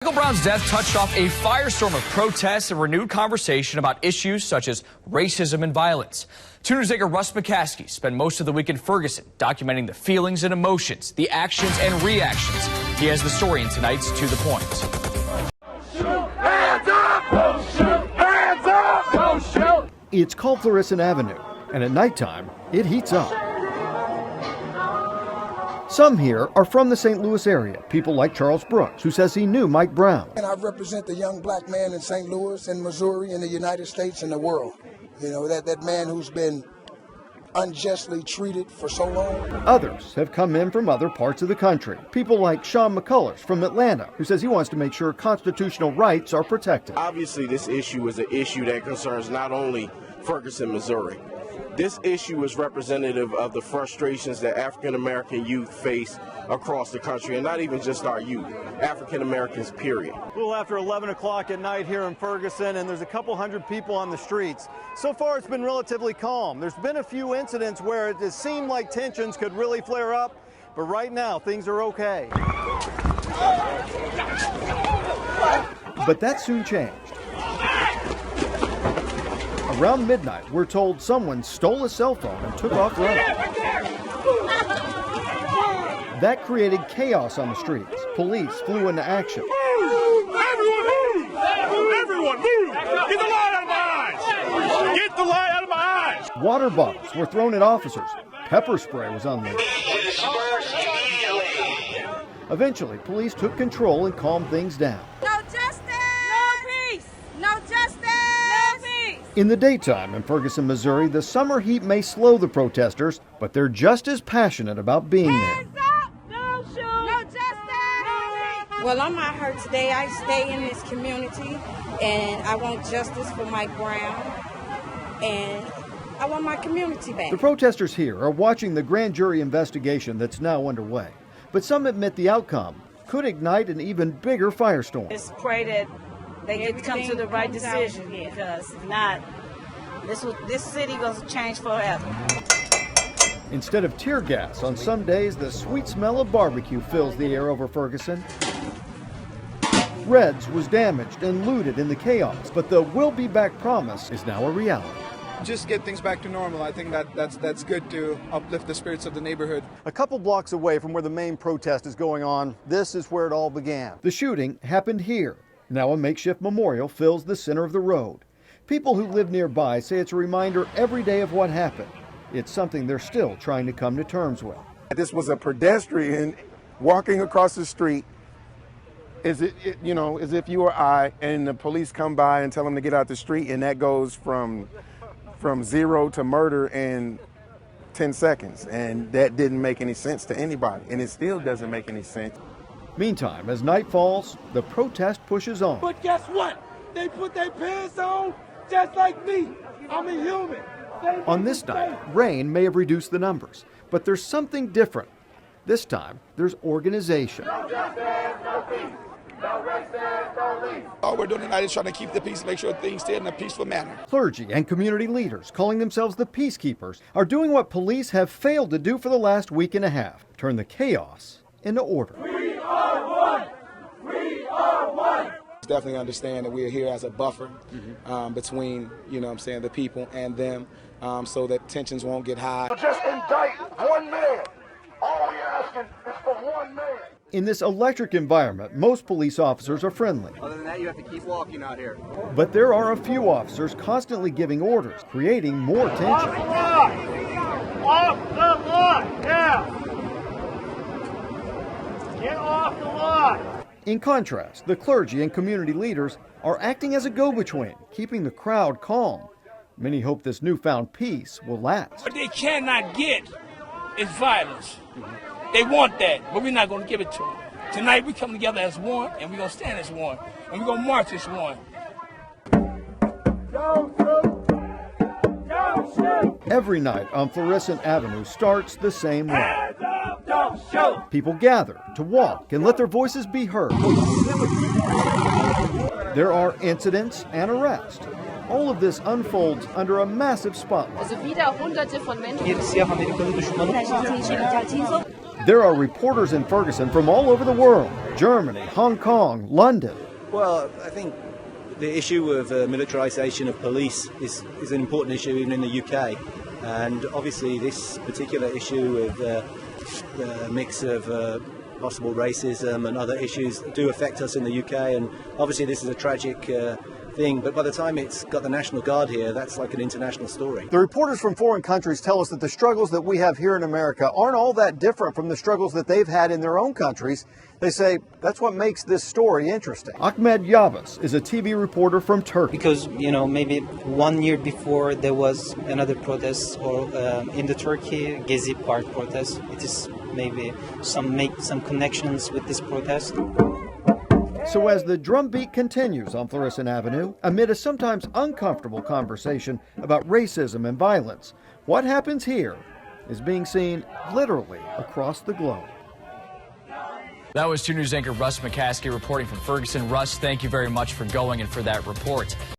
Michael Brown's death touched off a firestorm of protests and renewed conversation about issues such as racism and violence. 2 News anchor Russ McCaskey spent most of the week in Ferguson documenting the feelings and emotions, the actions and reactions. He has the story in tonight's To the Point. Hands up! Don't shoot! Hands up! Don't shoot! It's called Ferguson Avenue, and at nighttime, it heats up. Some here are from the St. Louis area, people like Charles Brooks, who says he knew Mike Brown. And I represent the young black man in St. Louis, in Missouri, in the United States, and the world. You know, that man who's been unjustly treated for so long. Others have come in from other parts of the country. People like Sean McCullers from Atlanta, who says he wants to make sure constitutional rights are protected. Obviously, this issue is an issue that concerns not only Ferguson, Missouri. This issue is representative of the frustrations that African-American youth face across the country, and not even just our youth, African-Americans, period. A little after 11 o'clock at night here in Ferguson, and there's a couple hundred people on the streets. So far, it's been relatively calm. There's been a few incidents where it has seemed like tensions could really flare up, but right now, things are okay. But that soon changed. Around midnight, we're told someone stole a cell phone and took off running. That created chaos on the streets. Police flew into action. Move! Everyone move! Everyone move! Get the light out of my eyes! Get the light out of my eyes! Water bottles were thrown at officers. Pepper spray was unleashed. Eventually, police took control and calmed things down. No justice! No peace! No justice! No peace! In the daytime in Ferguson, Missouri, the summer heat may slow the protesters, but they're just as passionate about being there. Hands up! No shoot! No justice! No peace! Well, I'm not hurt today. I stay in this community, and I want justice for Mike Brown, and I want my community back. The protesters here are watching the grand jury investigation that's now underway, but some admit the outcome could ignite an even bigger firestorm. Just pray that they get to come to the right decision, because if not, this city goes to change forever. Instead of tear gas, on some days the sweet smell of barbecue fills the air over Ferguson. Reds was damaged and looted in the chaos, but the "we'll be back" promise is now a reality. Just get things back to normal. I think that's good to uplift the spirits of the neighborhood. A couple blocks away from where the main protest is going on, this is where it all began. The shooting happened here. Now a makeshift memorial fills the center of the road. People who live nearby say it's a reminder every day of what happened. It's something they're still trying to come to terms with. This was a pedestrian walking across the street, as if you or I, and the police come by and tell him to get out the street, and that goes from zero to murder in 10 seconds. And that didn't make any sense to anybody, and it still doesn't make any sense. Meantime, as night falls, the protest pushes on. But guess what? They put their pants on just like me. I'm a human. On this night, rain may have reduced the numbers, but there's something different. This time, there's organization. No justice, no peace. No racism, no lease. All we're doing tonight is trying to keep the peace, make sure things stay in a peaceful manner. Clergy and community leaders, calling themselves the peacekeepers, are doing what police have failed to do for the last week and a half: turn the chaos into order. We are one. We are one. Definitely understand that we're here as a buffer between, the people and them, so that tensions won't get high. Just indict one man. All we're asking is for one man. In this electric environment, most police officers are friendly. Other than that, you have to keep walking out here. But there are a few officers constantly giving orders, creating more tension. Off the line! Yeah! Get off the line! In contrast, the clergy and community leaders are acting as a go-between, keeping the crowd calm. Many hope this newfound peace will last. What they cannot get is violence. They want that, but we're not going to give it to them. Tonight we come together as one, and we're going to stand as one, and we're going to march as one. Every night on Ferguson Avenue starts the same way. People gather to walk and let their voices be heard. There are incidents and arrests. All of this unfolds under a massive spotlight. There are reporters in Ferguson from all over the world: Germany, Hong Kong, London. Well, I think the issue of militarisation of police is an important issue even in the UK. And obviously this particular issue with the mix of possible racism and other issues do affect us in the UK. And obviously this is a tragic thing, but by the time it's got the National Guard here, that's like an international story. The reporters from foreign countries tell us that the struggles that we have here in America aren't all that different from the struggles that they've had in their own countries. They say that's what makes this story interesting. Ahmed Yavas is a TV reporter from Turkey. Because, you know, maybe 1 year before there was another protest or in the Turkey Gezi Park protest. It is maybe make some connections with this protest. So as the drumbeat continues on Florissant Avenue, amid a sometimes uncomfortable conversation about racism and violence, what happens here is being seen literally across the globe. That was 2 News anchor Russ McCaskey reporting from Ferguson. Russ, thank you very much for going and for that report.